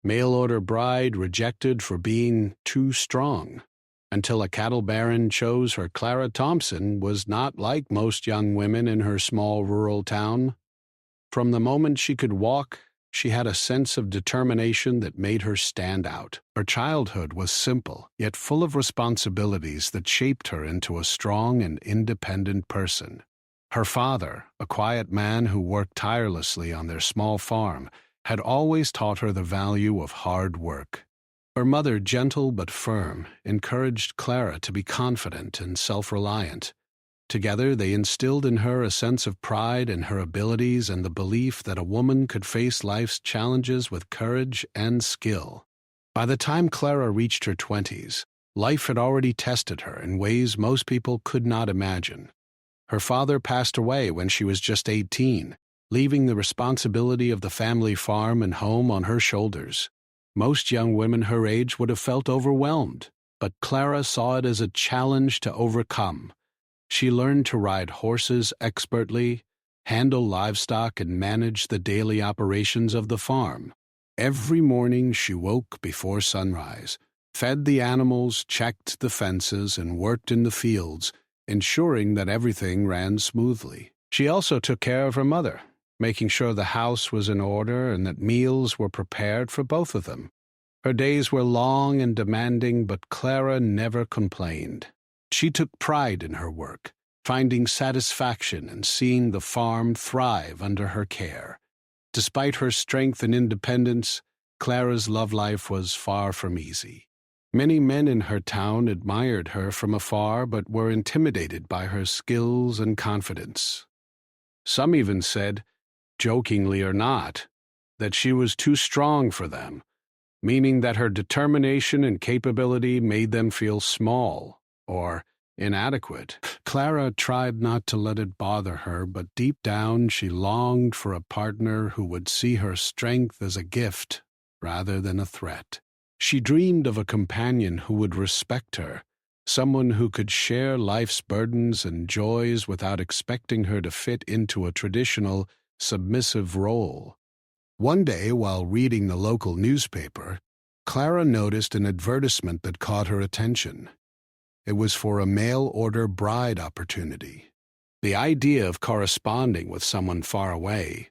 mail-order bride rejected for being too strong, until a cattle baron chose her. Clara Thompson was not like most young women in her small rural town. From the moment she could walk, she had a sense of determination that made her stand out. Her childhood was simple, yet full of responsibilities that shaped her into a strong and independent person. Her father, a quiet man who worked tirelessly on their small farm, had always taught her the value of hard work. Her mother, gentle but firm, encouraged Clara to be confident and self-reliant. Together, they instilled in her a sense of pride in her abilities and the belief that a woman could face life's challenges with courage and skill. By the time Clara reached her 20s, life had already tested her in ways most people could not imagine. Her father passed away when she was just 18, leaving the responsibility of the family farm and home on her shoulders. Most young women her age would have felt overwhelmed, but Clara saw it as a challenge to overcome. She learned to ride horses expertly, handle livestock, and manage the daily operations of the farm. Every morning she woke before sunrise, fed the animals, checked the fences, and worked in the fields, ensuring that everything ran smoothly. She also took care of her mother, making sure the house was in order and that meals were prepared for both of them. Her days were long and demanding, but Clara never complained. She took pride in her work, finding satisfaction in seeing the farm thrive under her care. Despite her strength and independence, Clara's love life was far from easy. Many men in her town admired her from afar but were intimidated by her skills and confidence. Some even said, jokingly or not, that she was too strong for them, meaning that her determination and capability made them feel small or inadequate. Clara tried not to let it bother her, but deep down she longed for a partner who would see her strength as a gift rather than a threat. She dreamed of a companion who would respect her, someone who could share life's burdens and joys without expecting her to fit into a traditional, submissive role. One day, while reading the local newspaper, Clara noticed an advertisement that caught her attention. It was for a mail-order bride opportunity. The idea of corresponding with someone far away,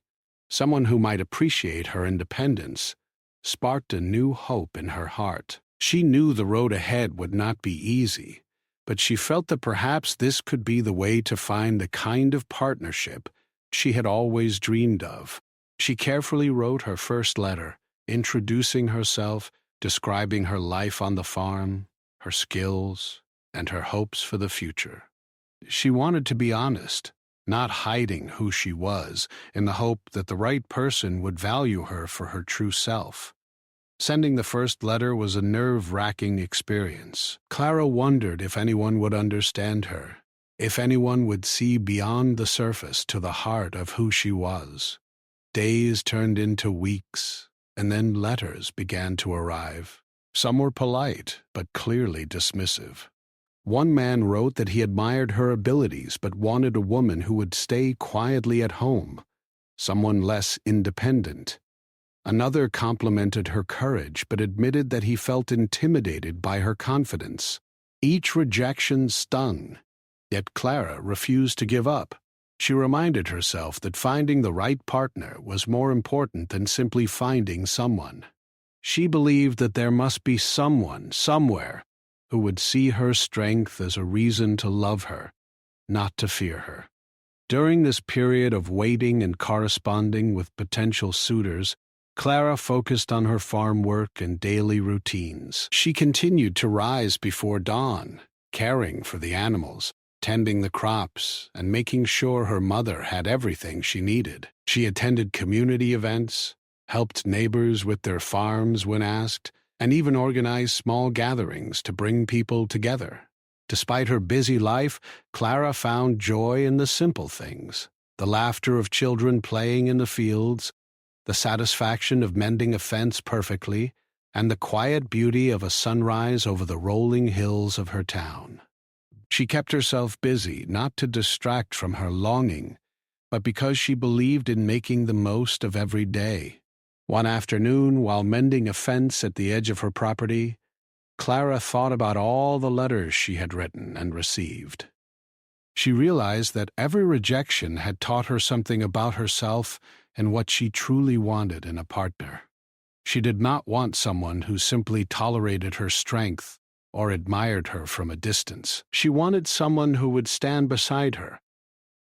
someone who might appreciate her independence, sparked a new hope in her heart. She knew the road ahead would not be easy, but she felt that perhaps this could be the way to find the kind of partnership she had always dreamed of. She carefully wrote her first letter, introducing herself, describing her life on the farm, her skills, and her hopes for the future. She wanted to be honest, not hiding who she was, in the hope that the right person would value her for her true self. Sending the first letter was a nerve-wracking experience. Clara wondered if anyone would understand her, if anyone would see beyond the surface to the heart of who she was. Days turned into weeks, and then letters began to arrive. Some were polite, but clearly dismissive. One man wrote that he admired her abilities but wanted a woman who would stay quietly at home, someone less independent. Another complimented her courage but admitted that he felt intimidated by her confidence. Each rejection stung, yet Clara refused to give up. She reminded herself that finding the right partner was more important than simply finding someone. She believed that there must be someone, somewhere, who would see her strength as a reason to love her, not to fear her. During this period of waiting and corresponding with potential suitors, Clara focused on her farm work and daily routines. She continued to rise before dawn, caring for the animals, tending the crops, and making sure her mother had everything she needed. She attended community events, helped neighbors with their farms when asked, and even organized small gatherings to bring people together. Despite her busy life, Clara found joy in the simple things: the laughter of children playing in the fields, the satisfaction of mending a fence perfectly, and the quiet beauty of a sunrise over the rolling hills of her town. She kept herself busy, not to distract from her longing, but because she believed in making the most of every day. One afternoon, while mending a fence at the edge of her property, Clara thought about all the letters she had written and received. She realized that every rejection had taught her something about herself and what she truly wanted in a partner. She did not want someone who simply tolerated her strength or admired her from a distance. She wanted someone who would stand beside her,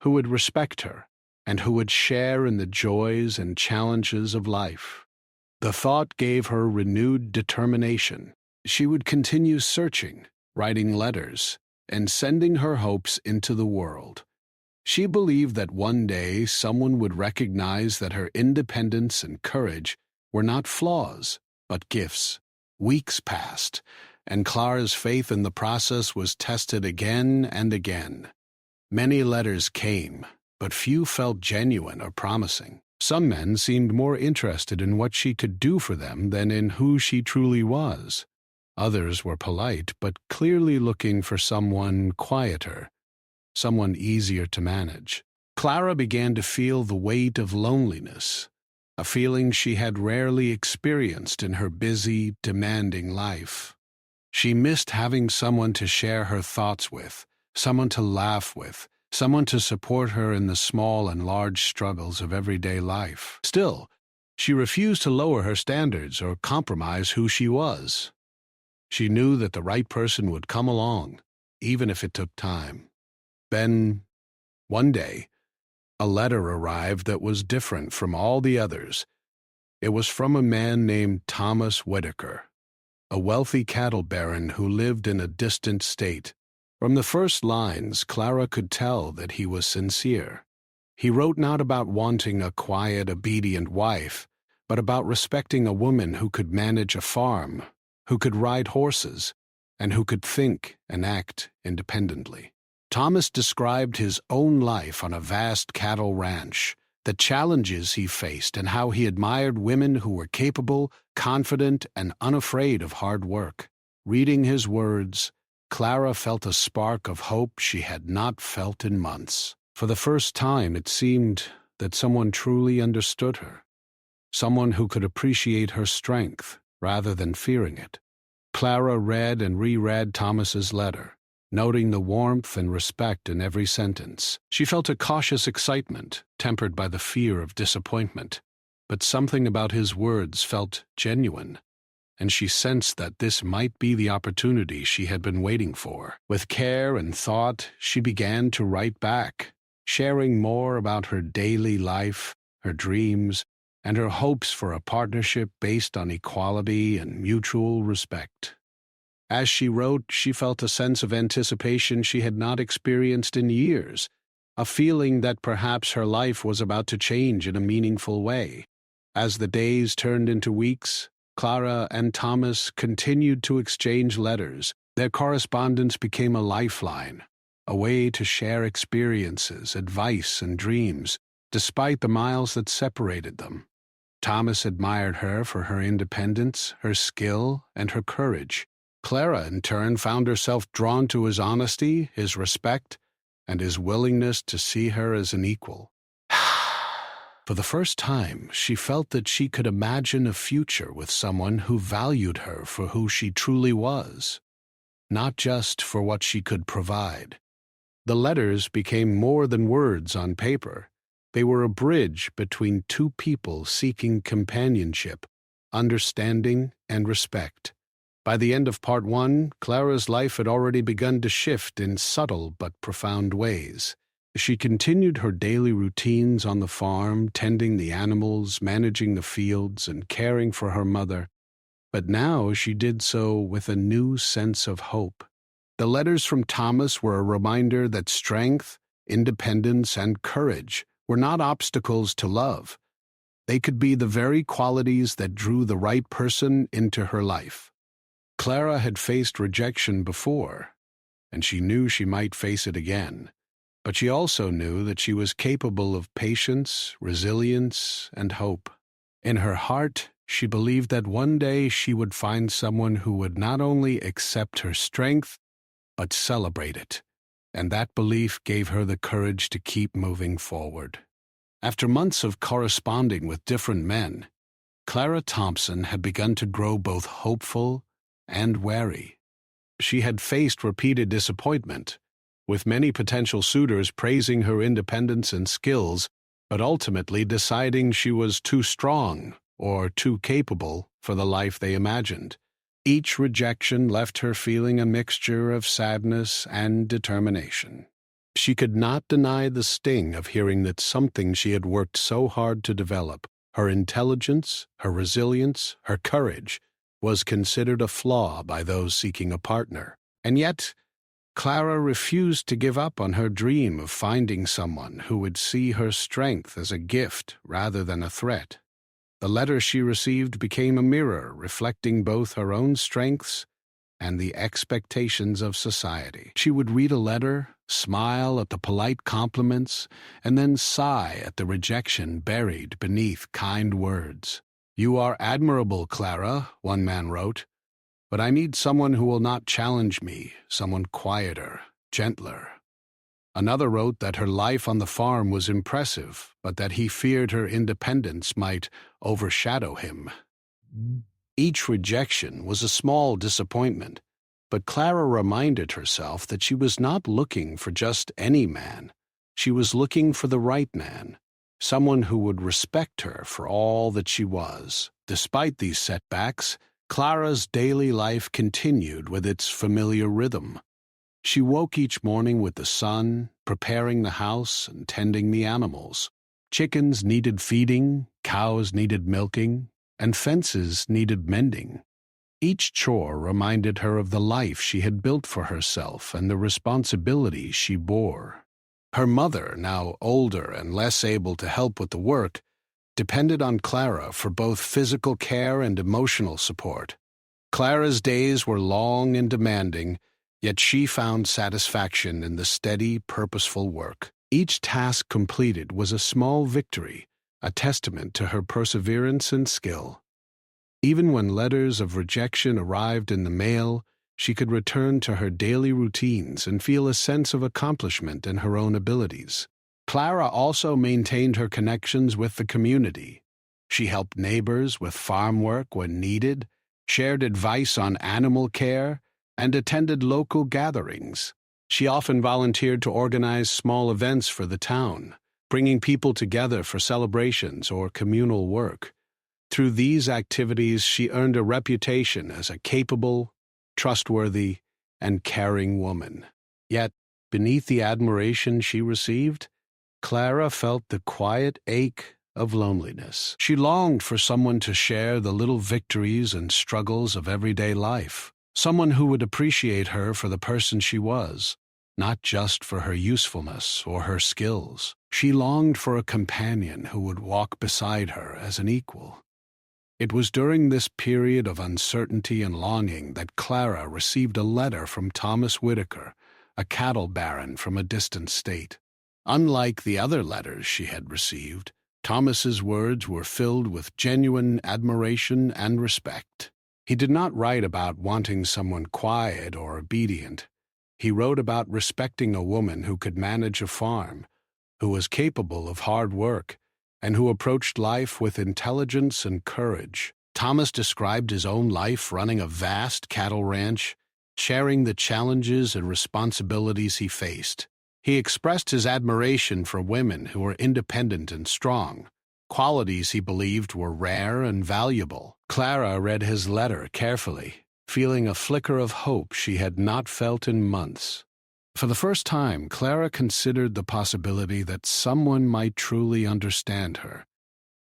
who would respect her, and who would share in the joys and challenges of life. The thought gave her renewed determination. She would continue searching, writing letters, and sending her hopes into the world. She believed that one day someone would recognize that her independence and courage were not flaws, but gifts. Weeks passed, and Clara's faith in the process was tested again and again. Many letters came, but few felt genuine or promising. Some men seemed more interested in what she could do for them than in who she truly was. Others were polite, but clearly looking for someone quieter, someone easier to manage. Clara began to feel the weight of loneliness, a feeling she had rarely experienced in her busy, demanding life. She missed having someone to share her thoughts with, someone to laugh with, someone to support her in the small and large struggles of everyday life. Still, she refused to lower her standards or compromise who she was. She knew that the right person would come along, even if it took time. Then, one day, a letter arrived that was different from all the others. It was from a man named Thomas Whitaker, a wealthy cattle baron who lived in a distant state. From the first lines, Clara could tell that he was sincere. He wrote not about wanting a quiet, obedient wife, but about respecting a woman who could manage a farm, who could ride horses, and who could think and act independently. Thomas described his own life on a vast cattle ranch, the challenges he faced, and how he admired women who were capable, confident, and unafraid of hard work. Reading his words, Clara felt a spark of hope she had not felt in months. For the first time, it seemed that someone truly understood her, someone who could appreciate her strength rather than fearing it. Clara read and reread Thomas's letter, noting the warmth and respect in every sentence. She felt a cautious excitement, tempered by the fear of disappointment, but something about his words felt genuine, and she sensed that this might be the opportunity she had been waiting for. With care and thought, she began to write back, sharing more about her daily life, her dreams, and her hopes for a partnership based on equality and mutual respect. As she wrote, she felt a sense of anticipation she had not experienced in years, a feeling that perhaps her life was about to change in a meaningful way. As the days turned into weeks, Clara and Thomas continued to exchange letters. Their correspondence became a lifeline, a way to share experiences, advice, and dreams, despite the miles that separated them. Thomas admired her for her independence, her skill, and her courage. Clara, in turn, found herself drawn to his honesty, his respect, and his willingness to see her as an equal. For the first time, she felt that she could imagine a future with someone who valued her for who she truly was, not just for what she could provide. The letters became more than words on paper. They were a bridge between two people seeking companionship, understanding, and respect. By the end of part one, Clara's life had already begun to shift in subtle but profound ways. She continued her daily routines on the farm, tending the animals, managing the fields, and caring for her mother. But now she did so with a new sense of hope. The letters from Thomas were a reminder that strength, independence, and courage were not obstacles to love. They could be the very qualities that drew the right person into her life. Clara had faced rejection before, and she knew she might face it again. But she also knew that she was capable of patience, resilience, and hope. In her heart, she believed that one day she would find someone who would not only accept her strength, but celebrate it. And that belief gave her the courage to keep moving forward. After months of corresponding with different men, Clara Thompson had begun to grow both hopeful and wary. She had faced repeated disappointment, with many potential suitors praising her independence and skills, but ultimately deciding she was too strong or too capable for the life they imagined. Each rejection left her feeling a mixture of sadness and determination. She could not deny the sting of hearing that something she had worked so hard to develop, her intelligence, her resilience, her courage, was considered a flaw by those seeking a partner. And yet, Clara refused to give up on her dream of finding someone who would see her strength as a gift rather than a threat. The letter she received became a mirror reflecting both her own strengths and the expectations of society. She would read a letter, smile at the polite compliments, and then sigh at the rejection buried beneath kind words. "You are admirable, Clara," one man wrote, "but I need someone who will not challenge me, someone quieter, gentler." Another wrote that her life on the farm was impressive, but that he feared her independence might overshadow him. Each rejection was a small disappointment, but Clara reminded herself that she was not looking for just any man. She was looking for the right man, someone who would respect her for all that she was. Despite these setbacks, Clara's daily life continued with its familiar rhythm. She woke each morning with the sun, preparing the house and tending the animals. Chickens needed feeding, cows needed milking, and fences needed mending. Each chore reminded her of the life she had built for herself and the responsibilities she bore. Her mother, now older and less able to help with the work, depended on Clara for both physical care and emotional support. Clara's days were long and demanding, yet she found satisfaction in the steady, purposeful work. Each task completed was a small victory, a testament to her perseverance and skill. Even when letters of rejection arrived in the mail, she could return to her daily routines and feel a sense of accomplishment in her own abilities. Clara also maintained her connections with the community. She helped neighbors with farm work when needed, shared advice on animal care, and attended local gatherings. She often volunteered to organize small events for the town, bringing people together for celebrations or communal work. Through these activities, she earned a reputation as a capable, trustworthy, and caring woman. Yet, beneath the admiration she received, Clara felt the quiet ache of loneliness. She longed for someone to share the little victories and struggles of everyday life, someone who would appreciate her for the person she was, not just for her usefulness or her skills. She longed for a companion who would walk beside her as an equal. It was during this period of uncertainty and longing that Clara received a letter from Thomas Whitaker, a cattle baron from a distant state. Unlike the other letters she had received, Thomas's words were filled with genuine admiration and respect. He did not write about wanting someone quiet or obedient. He wrote about respecting a woman who could manage a farm, who was capable of hard work, and who approached life with intelligence and courage. Thomas described his own life running a vast cattle ranch, sharing the challenges and responsibilities he faced. He expressed his admiration for women who were independent and strong, qualities he believed were rare and valuable. Clara read his letter carefully, feeling a flicker of hope she had not felt in months. For the first time, Clara considered the possibility that someone might truly understand her,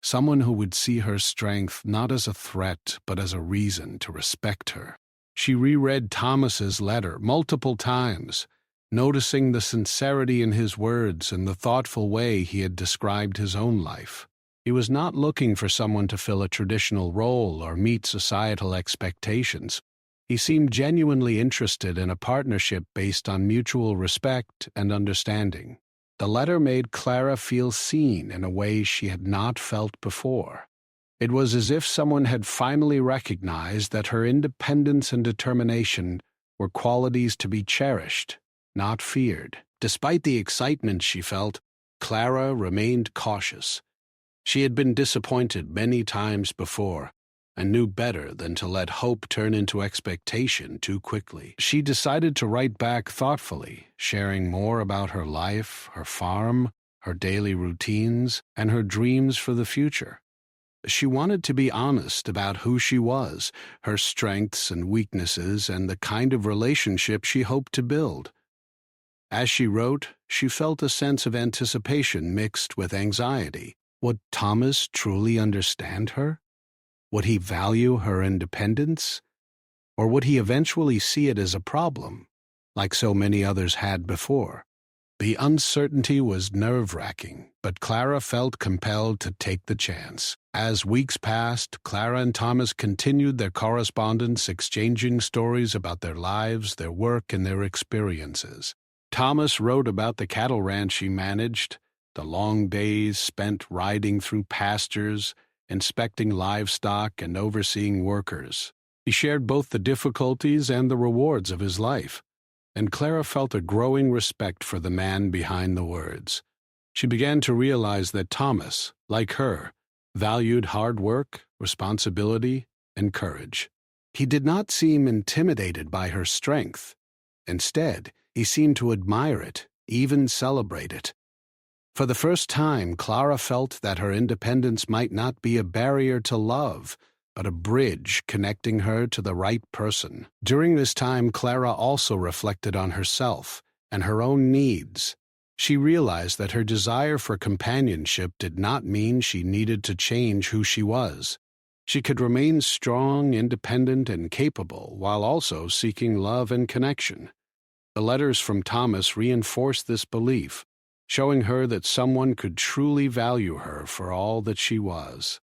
someone who would see her strength not as a threat but as a reason to respect her. She reread Thomas's letter multiple times, noticing the sincerity in his words and the thoughtful way he had described his own life. He was not looking for someone to fill a traditional role or meet societal expectations. He seemed genuinely interested in a partnership based on mutual respect and understanding. The letter made Clara feel seen in a way she had not felt before. It was as if someone had finally recognized that her independence and determination were qualities to be cherished, not feared. Despite the excitement she felt, Clara remained cautious. She had been disappointed many times before and knew better than to let hope turn into expectation too quickly. She decided to write back thoughtfully, sharing more about her life, her farm, her daily routines, and her dreams for the future. She wanted to be honest about who she was, her strengths and weaknesses, and the kind of relationship she hoped to build. As she wrote, she felt a sense of anticipation mixed with anxiety. Would Thomas truly understand her? Would he value her independence? Or would he eventually see it as a problem, like so many others had before? The uncertainty was nerve-wracking, but Clara felt compelled to take the chance. As weeks passed, Clara and Thomas continued their correspondence, exchanging stories about their lives, their work, and their experiences. Thomas wrote about the cattle ranch he managed, the long days spent riding through pastures, inspecting livestock, and overseeing workers. He shared both the difficulties and the rewards of his life, and Clara felt a growing respect for the man behind the words. She began to realize that Thomas, like her, valued hard work, responsibility, and courage. He did not seem intimidated by her strength. Instead, he seemed to admire it, even celebrate it. For the first time, Clara felt that her independence might not be a barrier to love, but a bridge connecting her to the right person. During this time, Clara also reflected on herself and her own needs. She realized that her desire for companionship did not mean she needed to change who she was. She could remain strong, independent, and capable while also seeking love and connection. The letters from Thomas reinforced this belief, showing her that someone could truly value her for all that she was.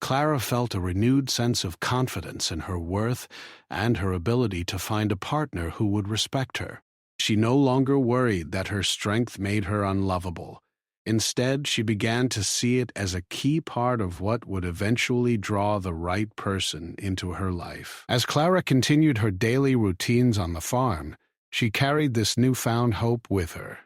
Clara felt a renewed sense of confidence in her worth and her ability to find a partner who would respect her. She no longer worried that her strength made her unlovable. Instead, she began to see it as a key part of what would eventually draw the right person into her life. As Clara continued her daily routines on the farm, she carried this newfound hope with her.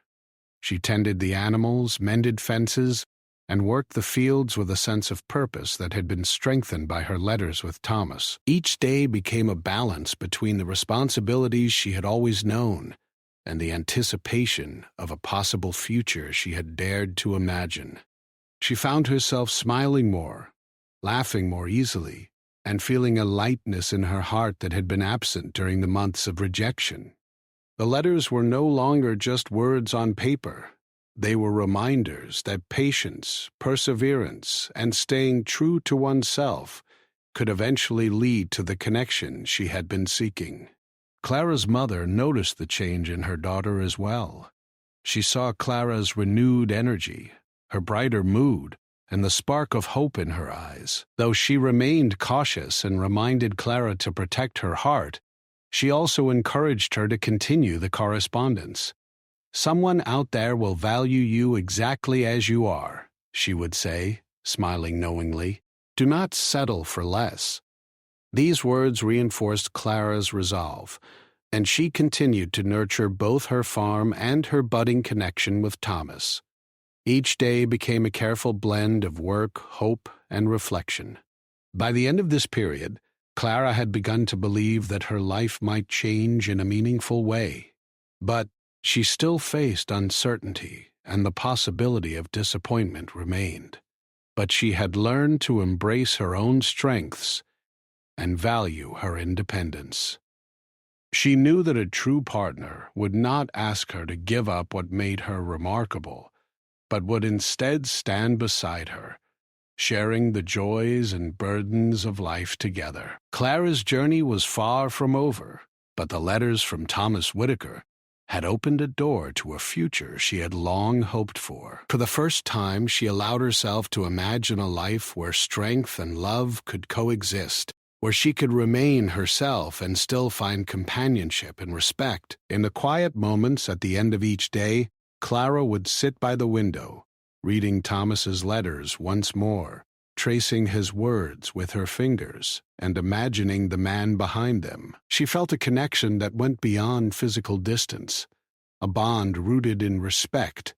She tended the animals, mended fences, and worked the fields with a sense of purpose that had been strengthened by her letters with Thomas. Each day became a balance between the responsibilities she had always known and the anticipation of a possible future she had dared to imagine. She found herself smiling more, laughing more easily, and feeling a lightness in her heart that had been absent during the months of rejection. The letters were no longer just words on paper. They were reminders that patience, perseverance, and staying true to oneself could eventually lead to the connection she had been seeking. Clara's mother noticed the change in her daughter as well. She saw Clara's renewed energy, her brighter mood, and the spark of hope in her eyes. Though she remained cautious and reminded Clara to protect her heart, she also encouraged her to continue the correspondence. "Someone out there will value you exactly as you are," she would say, smiling knowingly. "Do not settle for less." These words reinforced Clara's resolve, and she continued to nurture both her farm and her budding connection with Thomas. Each day became a careful blend of work, hope, and reflection. By the end of this period, Clara had begun to believe that her life might change in a meaningful way. But she still faced uncertainty, and the possibility of disappointment remained. But she had learned to embrace her own strengths and value her independence. She knew that a true partner would not ask her to give up what made her remarkable, but would instead stand beside her, sharing the joys and burdens of life together. Clara's journey was far from over, but the letters from Thomas Whitaker had opened a door to a future she had long hoped for. For the first time, she allowed herself to imagine a life where strength and love could coexist, where she could remain herself and still find companionship and respect. In the quiet moments at the end of each day, Clara would sit by the window, reading Thomas's letters once more, tracing his words with her fingers, and imagining the man behind them. She felt a connection that went beyond physical distance, a bond rooted in respect,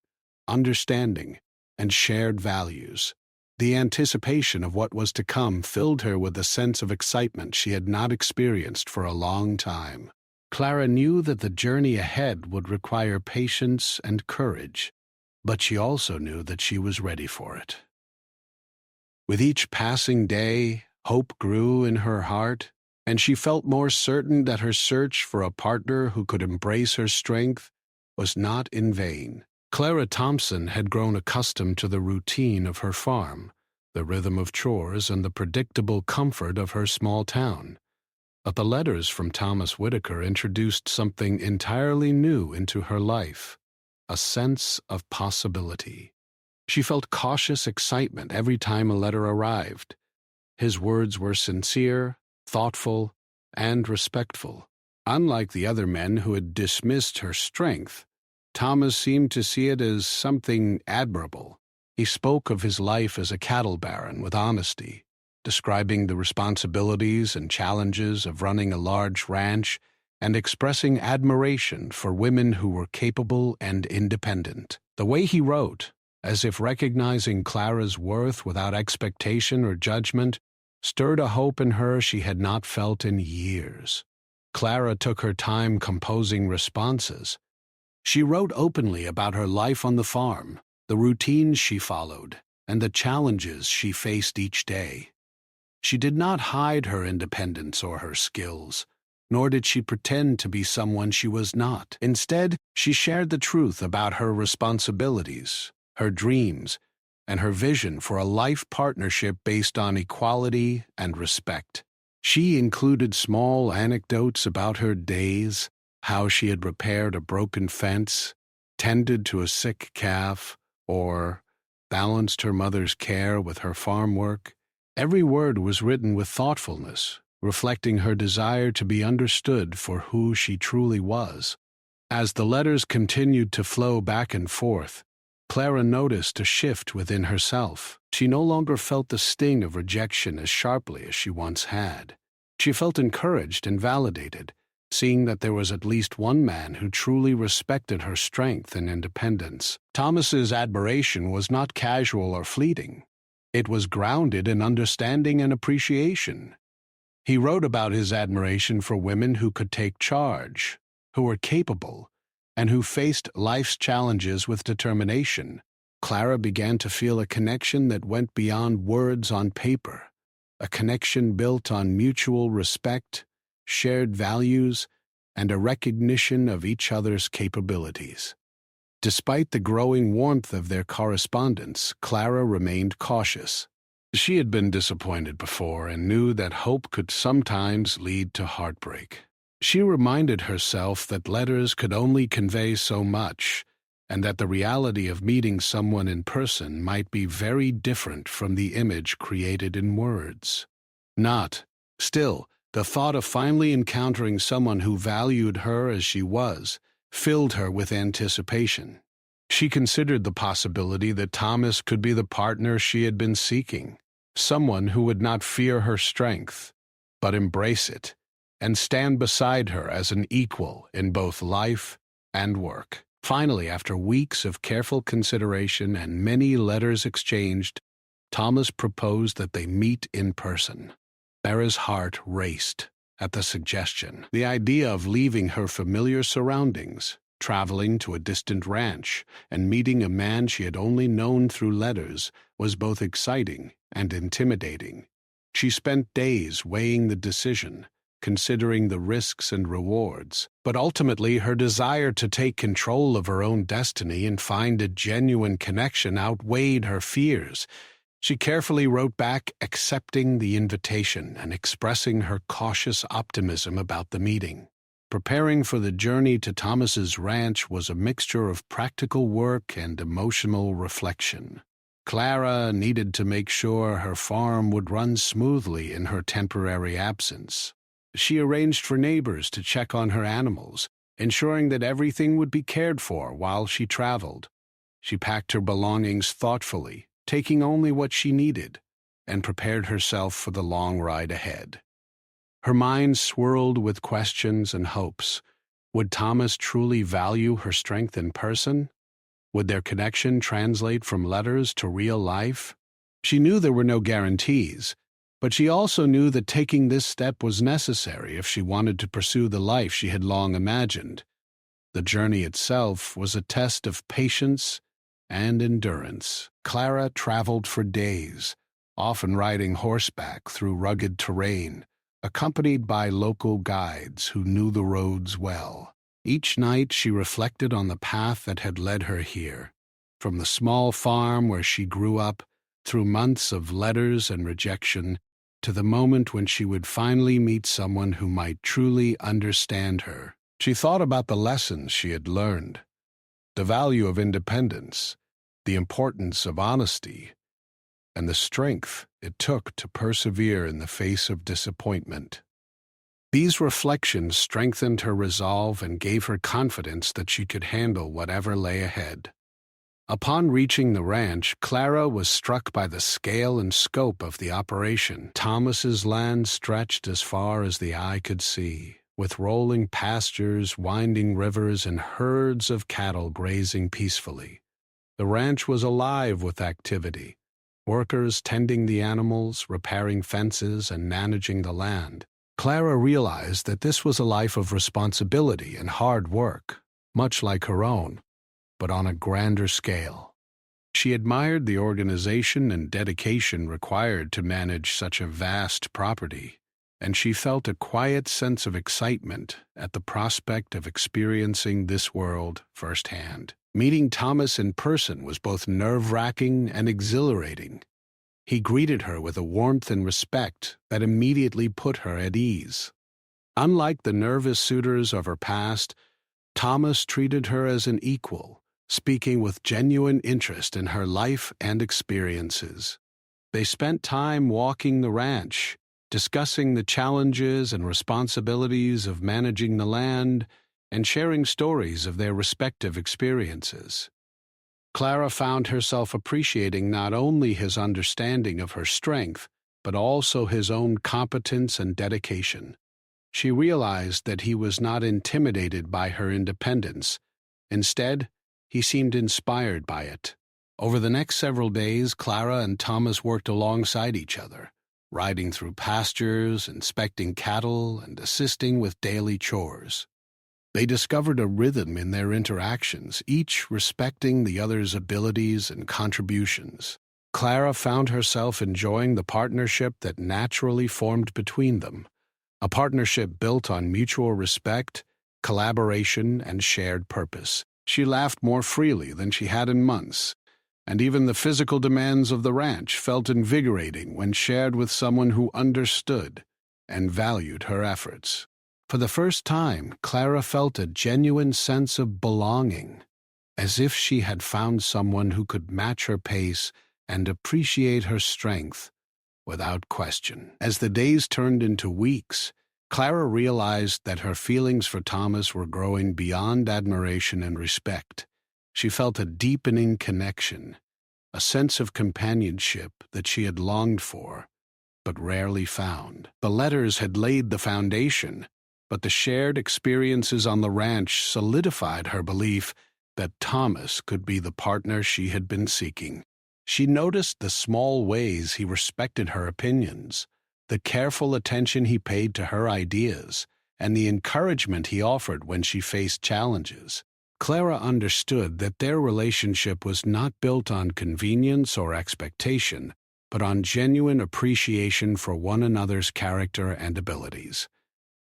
understanding, and shared values. The anticipation of what was to come filled her with a sense of excitement she had not experienced for a long time. Clara knew that the journey ahead would require patience and courage, but she also knew that she was ready for it. With each passing day, hope grew in her heart, and she felt more certain that her search for a partner who could embrace her strength was not in vain. Clara Thompson had grown accustomed to the routine of her farm, the rhythm of chores, and the predictable comfort of her small town. But the letters from Thomas Whitaker introduced something entirely new into her life, a sense of possibility. She felt cautious excitement every time a letter arrived. His words were sincere, thoughtful, and respectful. Unlike the other men who had dismissed her strength, Thomas seemed to see it as something admirable. He spoke of his life as a cattle baron with honesty, describing the responsibilities and challenges of running a large ranch and expressing admiration for women who were capable and independent. The way he wrote, as if recognizing Clara's worth without expectation or judgment, stirred a hope in her she had not felt in years. Clara took her time composing responses. She wrote openly about her life on the farm, the routines she followed, and the challenges she faced each day. She did not hide her independence or her skills, nor did she pretend to be someone she was not. Instead, she shared the truth about her responsibilities, her dreams, and her vision for a life partnership based on equality and respect. She included small anecdotes about her days, how she had repaired a broken fence, tended to a sick calf, or balanced her mother's care with her farm work. Every word was written with thoughtfulness, reflecting her desire to be understood for who she truly was. As the letters continued to flow back and forth, Clara noticed a shift within herself. She no longer felt the sting of rejection as sharply as she once had. She felt encouraged and validated, seeing that there was at least one man who truly respected her strength and independence. Thomas's admiration was not casual or fleeting. It was grounded in understanding and appreciation. He wrote about his admiration for women who could take charge, who were capable, and who faced life's challenges with determination. Clara began to feel a connection that went beyond words on paper, a connection built on mutual respect, shared values, and a recognition of each other's capabilities. Despite the growing warmth of their correspondence, Clara remained cautious. She had been disappointed before and knew that hope could sometimes lead to heartbreak. She reminded herself that letters could only convey so much, and that the reality of meeting someone in person might be very different from the image created in words. Still, the thought of finally encountering someone who valued her as she was filled her with anticipation. She considered the possibility that Thomas could be the partner she had been seeking, someone who would not fear her strength, but embrace it, and stand beside her as an equal in both life and work. Finally, after weeks of careful consideration and many letters exchanged, Thomas proposed that they meet in person. Clara's heart raced at the suggestion. The idea of leaving her familiar surroundings, traveling to a distant ranch, and meeting a man she had only known through letters was both exciting and intimidating. She spent days weighing the decision, considering the risks and rewards, but ultimately her desire to take control of her own destiny and find a genuine connection outweighed her fears. She carefully wrote back, accepting the invitation and expressing her cautious optimism about the meeting. Preparing for the journey to Thomas's ranch was a mixture of practical work and emotional reflection. Clara needed to make sure her farm would run smoothly in her temporary absence. She arranged for neighbors to check on her animals, ensuring that everything would be cared for while she traveled. She packed her belongings thoughtfully, taking only what she needed, and prepared herself for the long ride ahead. Her mind swirled with questions and hopes. Would Thomas truly value her strength in person? Would their connection translate from letters to real life? She knew there were no guarantees, but she also knew that taking this step was necessary if she wanted to pursue the life she had long imagined. The journey itself was a test of patience and endurance. Clara traveled for days, often riding horseback through rugged terrain, accompanied by local guides who knew the roads well. Each night she reflected on the path that had led her here, from the small farm where she grew up, through months of letters and rejection, to the moment when she would finally meet someone who might truly understand her. She thought about the lessons she had learned, the value of independence, the importance of honesty, and the strength it took to persevere in the face of disappointment. These reflections strengthened her resolve and gave her confidence that she could handle whatever lay ahead. Upon reaching the ranch, Clara was struck by the scale and scope of the operation. Thomas's land stretched as far as the eye could see, with rolling pastures, winding rivers, and herds of cattle grazing peacefully. The ranch was alive with activity, workers tending the animals, repairing fences, and managing the land. Clara realized that this was a life of responsibility and hard work, much like her own, but on a grander scale. She admired the organization and dedication required to manage such a vast property, and she felt a quiet sense of excitement at the prospect of experiencing this world firsthand. Meeting Thomas in person was both nerve-wracking and exhilarating. He greeted her with a warmth and respect that immediately put her at ease. Unlike the nervous suitors of her past, Thomas treated her as an equal, speaking with genuine interest in her life and experiences. They spent time walking the ranch, discussing the challenges and responsibilities of managing the land, and sharing stories of their respective experiences. Clara found herself appreciating not only his understanding of her strength, but also his own competence and dedication. She realized that he was not intimidated by her independence. Instead, he seemed inspired by it. Over the next several days, Clara and Thomas worked alongside each other, riding through pastures, inspecting cattle, and assisting with daily chores. They discovered a rhythm in their interactions, each respecting the other's abilities and contributions. Clara found herself enjoying the partnership that naturally formed between them, a partnership built on mutual respect, collaboration, and shared purpose. She laughed more freely than she had in months, and even the physical demands of the ranch felt invigorating when shared with someone who understood and valued her efforts. For the first time, Clara felt a genuine sense of belonging, as if she had found someone who could match her pace and appreciate her strength without question. As the days turned into weeks, Clara realized that her feelings for Thomas were growing beyond admiration and respect. She felt a deepening connection, a sense of companionship that she had longed for, but rarely found. The letters had laid the foundation, but the shared experiences on the ranch solidified her belief that Thomas could be the partner she had been seeking. She noticed the small ways he respected her opinions, the careful attention he paid to her ideas, and the encouragement he offered when she faced challenges. Clara understood that their relationship was not built on convenience or expectation, but on genuine appreciation for one another's character and abilities.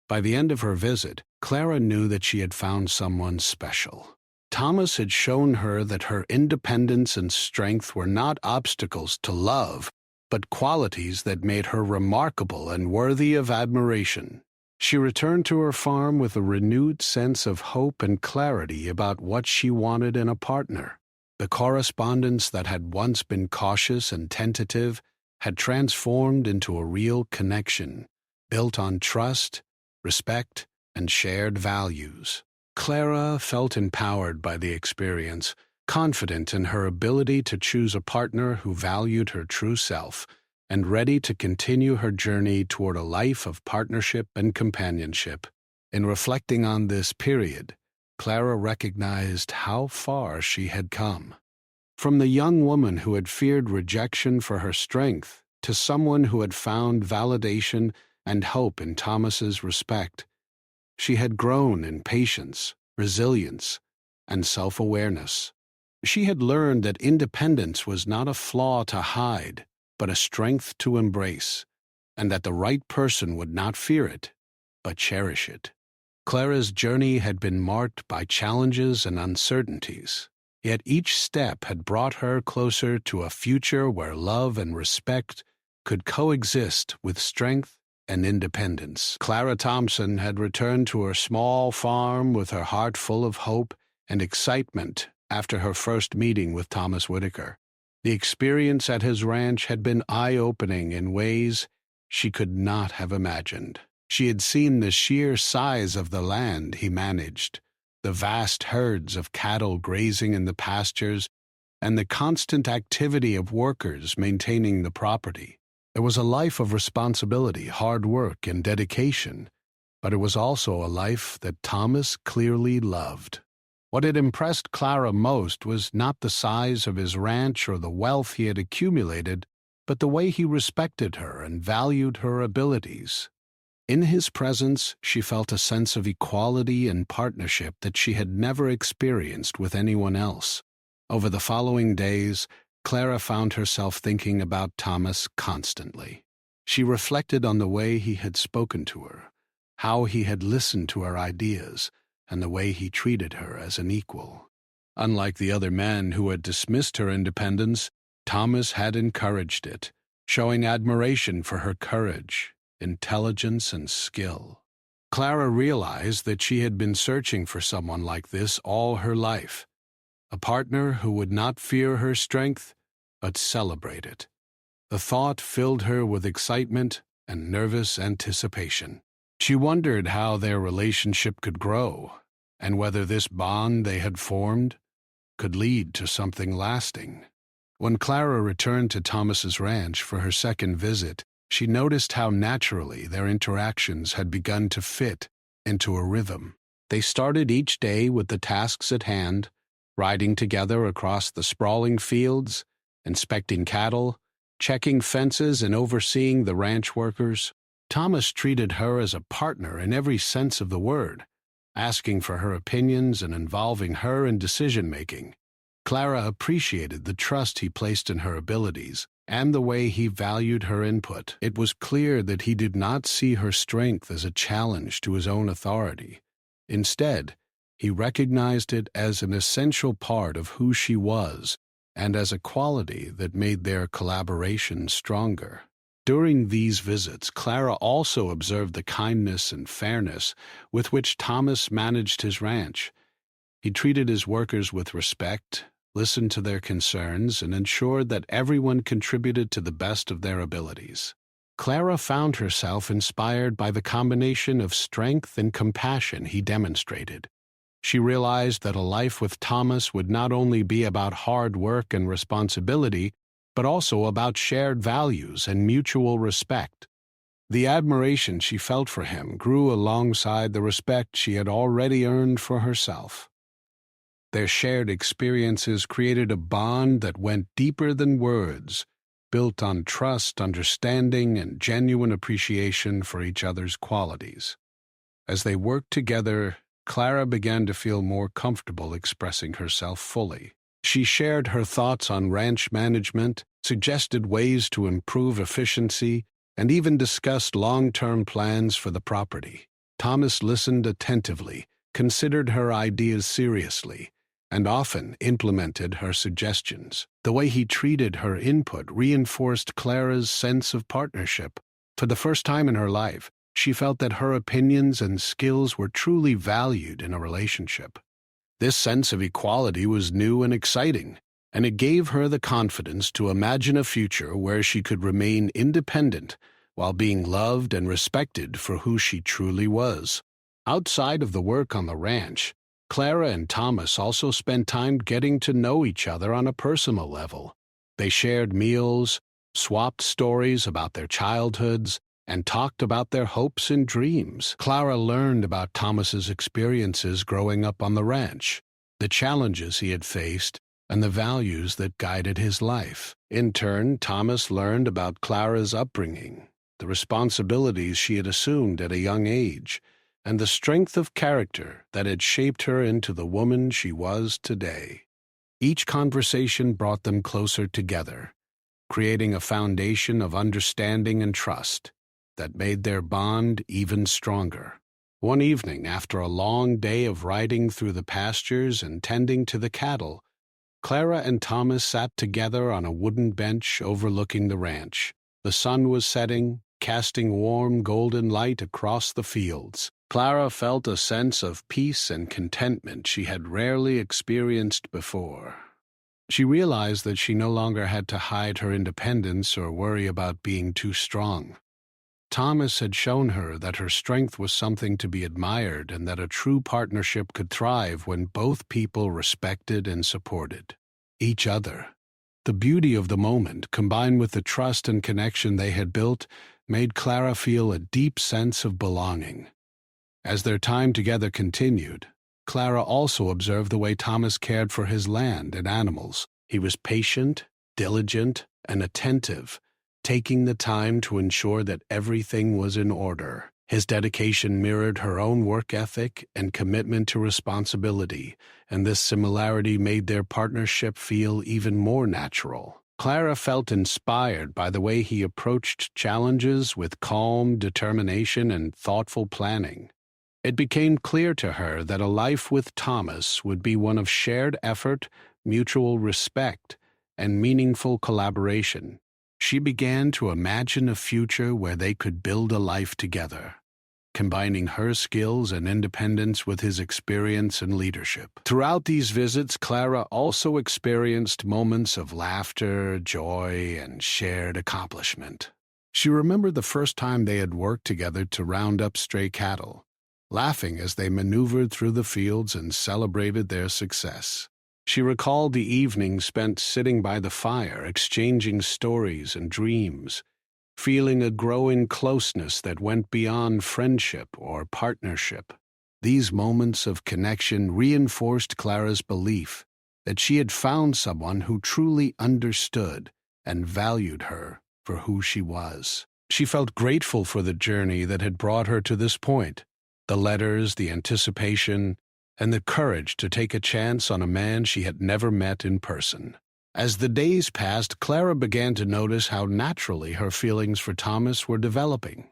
By the end of her visit, Clara knew that she had found someone special. Thomas had shown her that her independence and strength were not obstacles to love, but qualities that made her remarkable and worthy of admiration. She returned to her farm with a renewed sense of hope and clarity about what she wanted in a partner. The correspondence that had once been cautious and tentative had transformed into a real connection, built on trust, respect, and shared values. Clara felt empowered by the experience, confident in her ability to choose a partner who valued her true self, and ready to continue her journey toward a life of partnership and companionship. In reflecting on this period, Clara recognized how far she had come. From the young woman who had feared rejection for her strength to someone who had found validation and hope in Thomas's respect, she had grown in patience, resilience, and self-awareness. She had learned that independence was not a flaw to hide, but a strength to embrace, and that the right person would not fear it, but cherish it. Clara's journey had been marked by challenges and uncertainties, yet each step had brought her closer to a future where love and respect could coexist with strength and independence. Clara Thompson had returned to her small farm with her heart full of hope and excitement after her first meeting with Thomas Whitaker. The experience at his ranch had been eye-opening in ways she could not have imagined. She had seen the sheer size of the land he managed, the vast herds of cattle grazing in the pastures, and the constant activity of workers maintaining the property. It was a life of responsibility, hard work, and dedication, but it was also a life that Thomas clearly loved. What had impressed Clara most was not the size of his ranch or the wealth he had accumulated, but the way he respected her and valued her abilities. In his presence, she felt a sense of equality and partnership that she had never experienced with anyone else. Over the following days, Clara found herself thinking about Thomas constantly. She reflected on the way he had spoken to her, how he had listened to her ideas, and the way he treated her as an equal. Unlike the other men who had dismissed her independence, Thomas had encouraged it, showing admiration for her courage, intelligence, and skill. Clara realized that she had been searching for someone like this all her life, a partner who would not fear her strength, but celebrate it. The thought filled her with excitement and nervous anticipation. She wondered how their relationship could grow, and whether this bond they had formed could lead to something lasting. When Clara returned to Thomas's ranch for her second visit, she noticed how naturally their interactions had begun to fit into a rhythm. They started each day with the tasks at hand, riding together across the sprawling fields, inspecting cattle, checking fences, and overseeing the ranch workers. Thomas treated her as a partner in every sense of the word, asking for her opinions and involving her in decision-making. Clara appreciated the trust he placed in her abilities and the way he valued her input. It was clear that he did not see her strength as a challenge to his own authority. Instead, he recognized it as an essential part of who she was and as a quality that made their collaboration stronger. During these visits, Clara also observed the kindness and fairness with which Thomas managed his ranch. He treated his workers with respect, listened to their concerns, and ensured that everyone contributed to the best of their abilities. Clara found herself inspired by the combination of strength and compassion he demonstrated. She realized that a life with Thomas would not only be about hard work and responsibility, but also about shared values and mutual respect. The admiration she felt for him grew alongside the respect she had already earned for herself. Their shared experiences created a bond that went deeper than words, built on trust, understanding, and genuine appreciation for each other's qualities. As they worked together, Clara began to feel more comfortable expressing herself fully. She shared her thoughts on ranch management, suggested ways to improve efficiency, and even discussed long-term plans for the property. Thomas listened attentively, considered her ideas seriously, and often implemented her suggestions. The way he treated her input reinforced Clara's sense of partnership. For the first time in her life, she felt that her opinions and skills were truly valued in a relationship. This sense of equality was new and exciting, and it gave her the confidence to imagine a future where she could remain independent while being loved and respected for who she truly was. Outside of the work on the ranch, Clara and Thomas also spent time getting to know each other on a personal level. They shared meals, swapped stories about their childhoods, and talked about their hopes and dreams. Clara learned about Thomas's experiences growing up on the ranch, the challenges he had faced, and the values that guided his life. In turn, Thomas learned about Clara's upbringing, the responsibilities she had assumed at a young age, and the strength of character that had shaped her into the woman she was today. Each conversation brought them closer together, creating a foundation of understanding and trust that made their bond even stronger. One evening, after a long day of riding through the pastures and tending to the cattle, Clara and Thomas sat together on a wooden bench overlooking the ranch. The sun was setting, casting warm golden light across the fields. Clara felt a sense of peace and contentment she had rarely experienced before. She realized that she no longer had to hide her independence or worry about being too strong. Thomas had shown her that her strength was something to be admired and that a true partnership could thrive when both people respected and supported each other. The beauty of the moment, combined with the trust and connection they had built, made Clara feel a deep sense of belonging. As their time together continued, Clara also observed the way Thomas cared for his land and animals. He was patient, diligent, and attentive, taking the time to ensure that everything was in order. His dedication mirrored her own work ethic and commitment to responsibility, and this similarity made their partnership feel even more natural. Clara felt inspired by the way he approached challenges with calm determination and thoughtful planning. It became clear to her that a life with Thomas would be one of shared effort, mutual respect, and meaningful collaboration. She began to imagine a future where they could build a life together, combining her skills and independence with his experience and leadership. Throughout these visits, Clara also experienced moments of laughter, joy, and shared accomplishment. She remembered the first time they had worked together to round up stray cattle, laughing as they maneuvered through the fields and celebrated their success. She recalled the evening spent sitting by the fire, exchanging stories and dreams, feeling a growing closeness that went beyond friendship or partnership. These moments of connection reinforced Clara's belief that she had found someone who truly understood and valued her for who she was. She felt grateful for the journey that had brought her to this point, the letters, the anticipation, and the courage to take a chance on a man she had never met in person. As the days passed, Clara began to notice how naturally her feelings for Thomas were developing.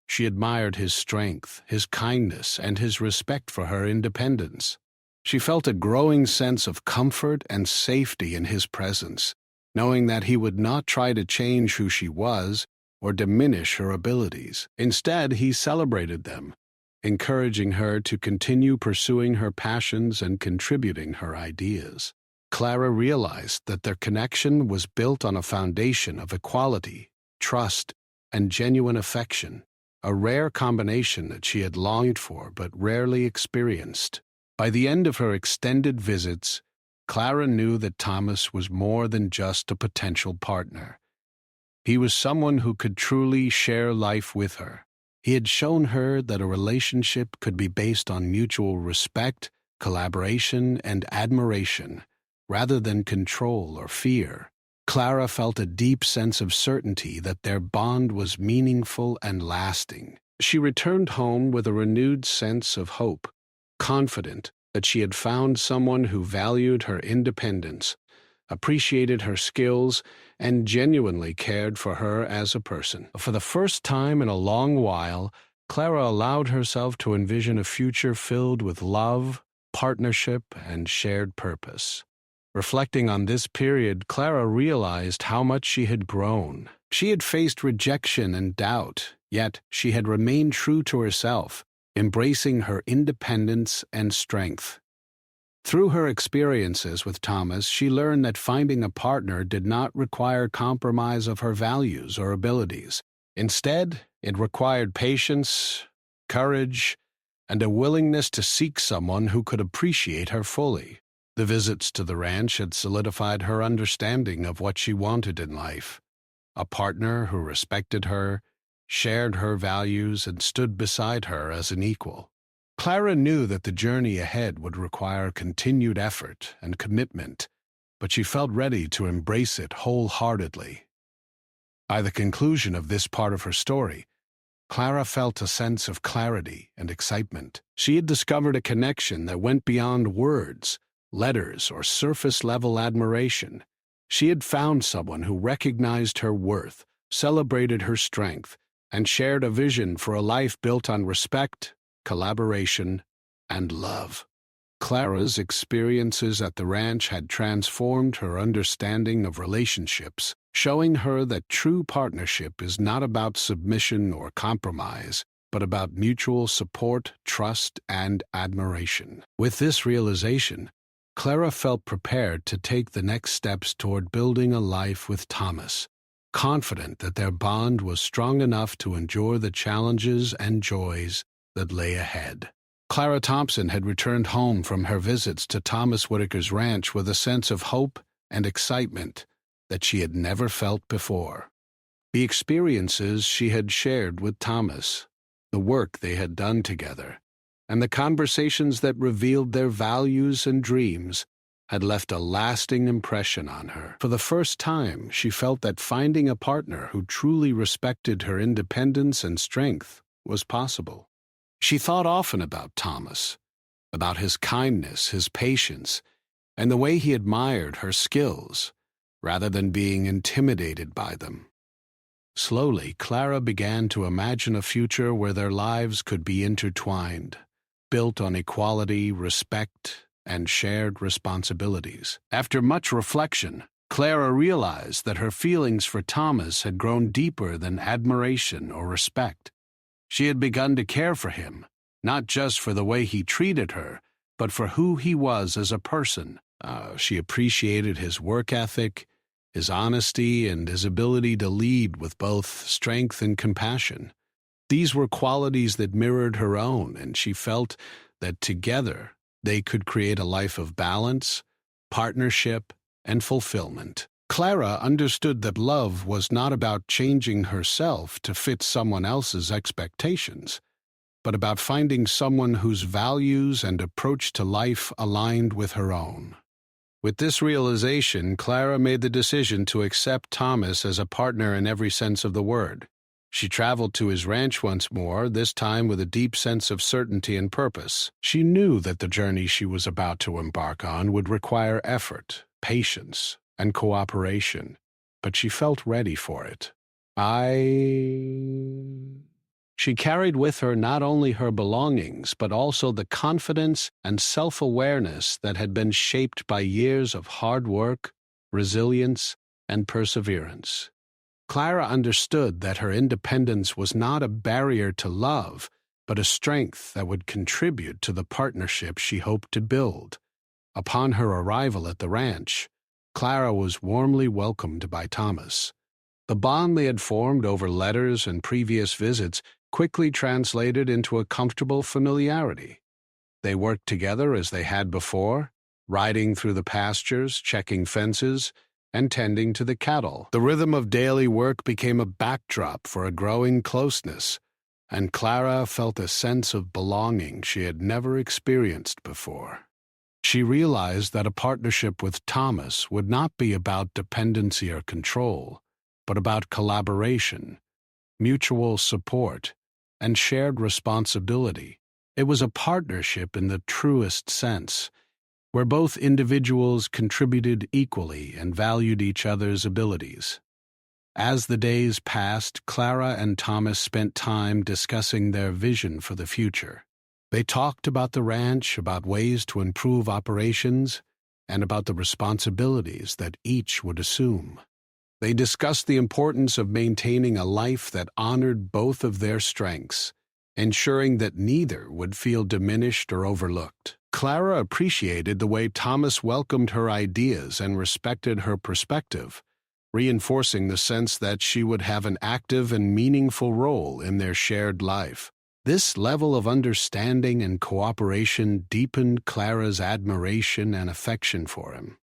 She admired his strength, his kindness, and his respect for her independence. She felt a growing sense of comfort and safety in his presence, knowing that he would not try to change who she was or diminish her abilities. Instead, he celebrated them, encouraging her to continue pursuing her passions and contributing her ideas. Clara realized that their connection was built on a foundation of equality, trust, and genuine affection, a rare combination that she had longed for but rarely experienced. By the end of her extended visits, Clara knew that Thomas was more than just a potential partner. He was someone who could truly share life with her. He had shown her that a relationship could be based on mutual respect, collaboration, and admiration, rather than control or fear. Clara felt a deep sense of certainty that their bond was meaningful and lasting. She returned home with a renewed sense of hope, confident that she had found someone who valued her independence, appreciated her skills, and genuinely cared for her as a person. For the first time in a long while, Clara allowed herself to envision a future filled with love, partnership, and shared purpose. Reflecting on this period, Clara realized how much she had grown. She had faced rejection and doubt, yet she had remained true to herself, embracing her independence and strength. Through her experiences with Thomas, she learned that finding a partner did not require compromise of her values or abilities. Instead, it required patience, courage, and a willingness to seek someone who could appreciate her fully. The visits to the ranch had solidified her understanding of what she wanted in life: a partner who respected her, shared her values, and stood beside her as an equal. Clara knew that the journey ahead would require continued effort and commitment, but she felt ready to embrace it wholeheartedly. By the conclusion of this part of her story, Clara felt a sense of clarity and excitement. She had discovered a connection that went beyond words, letters, or surface-level admiration. She had found someone who recognized her worth, celebrated her strength, and shared a vision for a life built on respect, collaboration, and love. Clara's experiences at the ranch had transformed her understanding of relationships, showing her that true partnership is not about submission or compromise, but about mutual support, trust, and admiration. With this realization, Clara felt prepared to take the next steps toward building a life with Thomas, confident that their bond was strong enough to endure the challenges and joys that lay ahead. Clara Thompson had returned home from her visits to Thomas Whitaker's ranch with a sense of hope and excitement that she had never felt before. The experiences she had shared with Thomas, the work they had done together, and the conversations that revealed their values and dreams had left a lasting impression on her. For the first time, she felt that finding a partner who truly respected her independence and strength was possible. She thought often about Thomas, about his kindness, his patience, and the way he admired her skills, rather than being intimidated by them. Slowly, Clara began to imagine a future where their lives could be intertwined, built on equality, respect, and shared responsibilities. After much reflection, Clara realized that her feelings for Thomas had grown deeper than admiration or respect. She had begun to care for him, not just for the way he treated her, but for who he was as a person. She appreciated his work ethic, his honesty, and his ability to lead with both strength and compassion. These were qualities that mirrored her own, and she felt that together they could create a life of balance, partnership, and fulfillment. Clara understood that love was not about changing herself to fit someone else's expectations, but about finding someone whose values and approach to life aligned with her own. With this realization, Clara made the decision to accept Thomas as a partner in every sense of the word. She traveled to his ranch once more, this time with a deep sense of certainty and purpose. She knew that the journey she was about to embark on would require effort, patience, and cooperation, but she felt ready for it. She carried with her not only her belongings, but also the confidence and self-awareness that had been shaped by years of hard work, resilience, and perseverance. Clara understood that her independence was not a barrier to love, but a strength that would contribute to the partnership she hoped to build. Upon her arrival at the ranch, Clara was warmly welcomed by Thomas. The bond they had formed over letters and previous visits quickly translated into a comfortable familiarity. They worked together as they had before, riding through the pastures, checking fences, and tending to the cattle. The rhythm of daily work became a backdrop for a growing closeness, and Clara felt a sense of belonging she had never experienced before. She realized that a partnership with Thomas would not be about dependency or control, but about collaboration, mutual support, and shared responsibility. It was a partnership in the truest sense, where both individuals contributed equally and valued each other's abilities. As the days passed, Clara and Thomas spent time discussing their vision for the future. They talked about the ranch, about ways to improve operations, and about the responsibilities that each would assume. They discussed the importance of maintaining a life that honored both of their strengths, ensuring that neither would feel diminished or overlooked. Clara appreciated the way Thomas welcomed her ideas and respected her perspective, reinforcing the sense that she would have an active and meaningful role in their shared life. This level of understanding and cooperation deepened Clara's admiration and affection for him.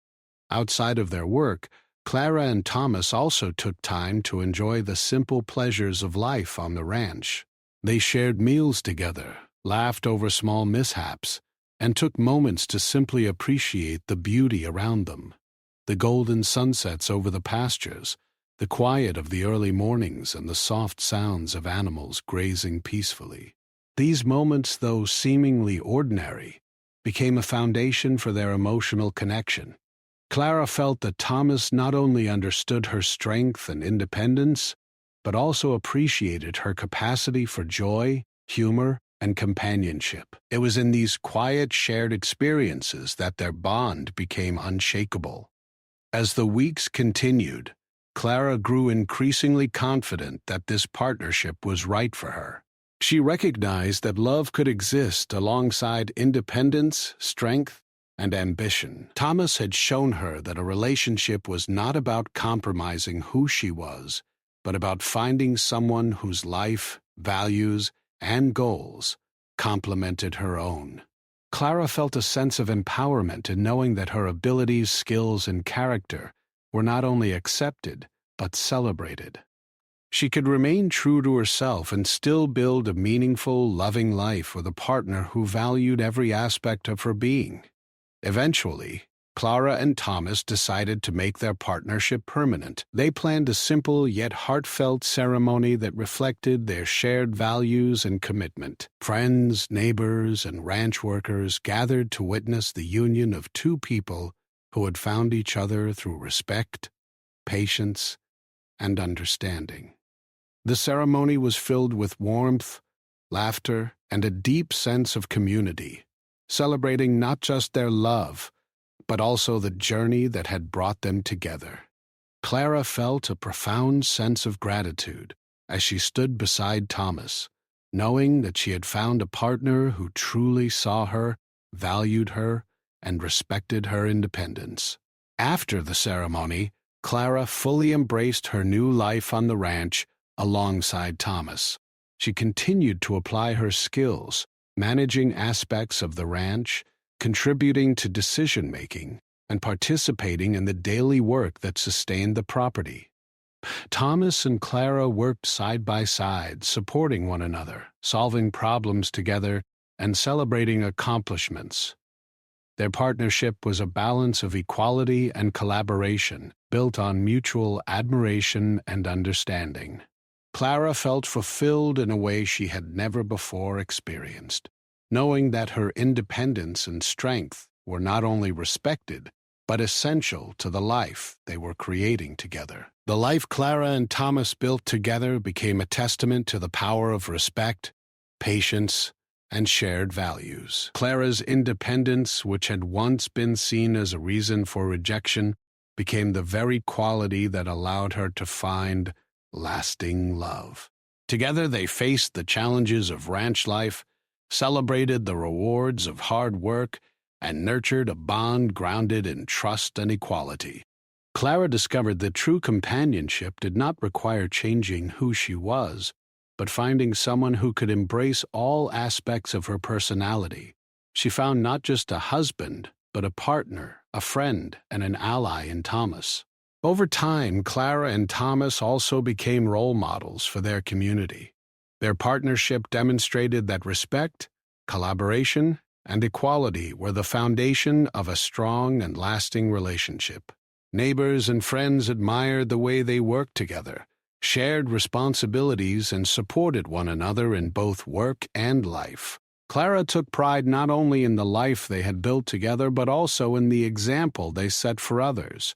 Outside of their work, Clara and Thomas also took time to enjoy the simple pleasures of life on the ranch. They shared meals together, laughed over small mishaps, and took moments to simply appreciate the beauty around them. the golden sunsets over the pastures, the quiet of the early mornings, and the soft sounds of animals grazing peacefully. These moments, though seemingly ordinary, became a foundation for their emotional connection. Clara felt that Thomas not only understood her strength and independence, but also appreciated her capacity for joy, humor, and companionship. It was in these quiet, shared experiences that their bond became unshakable. As the weeks continued, Clara grew increasingly confident that this partnership was right for her. She recognized that love could exist alongside independence, strength, and ambition. Thomas had shown her that a relationship was not about compromising who she was, but about finding someone whose life, values, and goals complemented her own. Clara felt a sense of empowerment in knowing that her abilities, skills, and character were not only accepted, but celebrated. She could remain true to herself and still build a meaningful, loving life with a partner who valued every aspect of her being. Eventually, Clara and Thomas decided to make their partnership permanent. They planned a simple yet heartfelt ceremony that reflected their shared values and commitment. Friends, neighbors, and ranch workers gathered to witness the union of two people who had found each other through respect, patience, and understanding. The ceremony was filled with warmth, laughter, and a deep sense of community, celebrating not just their love, but also the journey that had brought them together. Clara felt a profound sense of gratitude as she stood beside Thomas, knowing that she had found a partner who truly saw her, valued her, and respected her independence. After the ceremony, Clara fully embraced her new life on the ranch alongside Thomas. She continued to apply her skills, managing aspects of the ranch, contributing to decision-making, and participating in the daily work that sustained the property. Thomas and Clara worked side by side, supporting one another, solving problems together, and celebrating accomplishments. Their partnership was a balance of equality and collaboration, built on mutual admiration and understanding. Clara felt fulfilled in a way she had never before experienced, knowing that her independence and strength were not only respected, but essential to the life they were creating together. The life Clara and Thomas built together became a testament to the power of respect, patience, and shared values. Clara's independence, which had once been seen as a reason for rejection, became the very quality that allowed her to find lasting love. Together they faced the challenges of ranch life, celebrated the rewards of hard work, and nurtured a bond grounded in trust and equality. Clara discovered that true companionship did not require changing who she was, but finding someone who could embrace all aspects of her personality. She found not just a husband, but a partner, a friend, and an ally in Thomas. Over time, Clara and Thomas also became role models for their community. Their partnership demonstrated that respect, collaboration, and equality were the foundation of a strong and lasting relationship. Neighbors and friends admired the way they worked together, shared responsibilities, and supported one another in both work and life. Clara took pride not only in the life they had built together, but also in the example they set for others,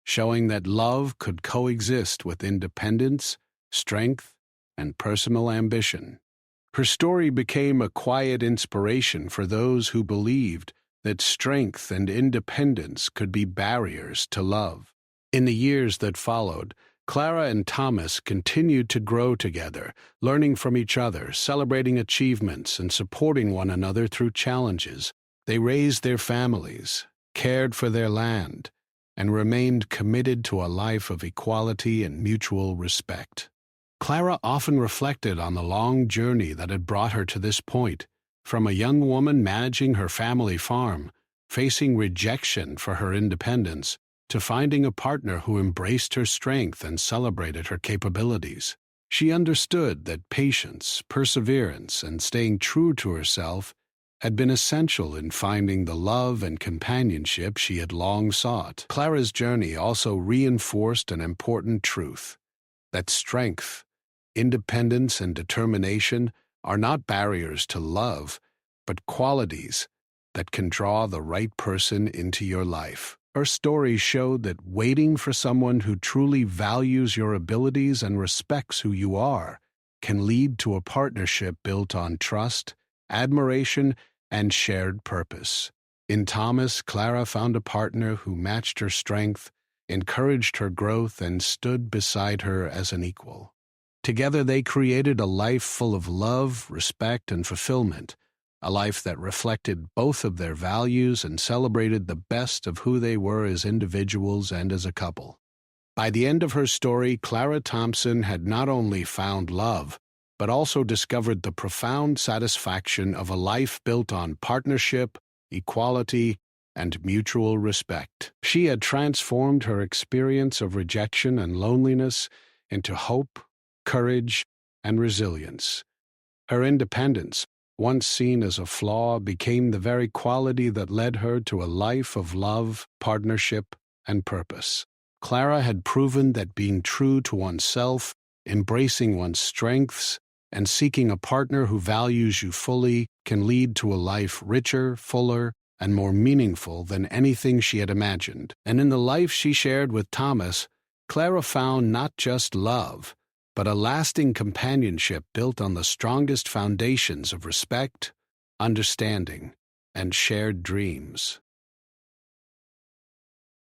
showing that love could coexist with independence, strength, and personal ambition. Her story became a quiet inspiration for those who believed that strength and independence could be barriers to love. In the years that followed, Clara and Thomas continued to grow together, learning from each other, celebrating achievements, and supporting one another through challenges. They raised their families, cared for their land, and remained committed to a life of equality and mutual respect. Clara often reflected on the long journey that had brought her to this point, from a young woman managing her family farm, facing rejection for her independence, to finding a partner who embraced her strength and celebrated her capabilities. She understood that patience, perseverance, and staying true to herself had been essential in finding the love and companionship she had long sought. Clara's journey also reinforced an important truth: that strength, independence, and determination are not barriers to love, but qualities that can draw the right person into your life. Her story showed that waiting for someone who truly values your abilities and respects who you are can lead to a partnership built on trust, admiration, and shared purpose. In Thomas, Clara found a partner who matched her strength, encouraged her growth, and stood beside her as an equal. Together they created a life full of love, respect, and fulfillment, a life that reflected both of their values and celebrated the best of who they were as individuals and as a couple. By the end of her story, Clara Thompson had not only found love, but also discovered the profound satisfaction of a life built on partnership, equality, and mutual respect. She had transformed her experience of rejection and loneliness into hope, courage, and resilience. Her independence, once seen as a flaw, became the very quality that led her to a life of love, partnership, and purpose. Clara had proven that being true to oneself, embracing one's strengths, and seeking a partner who values you fully can lead to a life richer, fuller, and more meaningful than anything she had imagined. And in the life she shared with Thomas, Clara found not just love, but a lasting companionship built on the strongest foundations of respect, understanding, and shared dreams.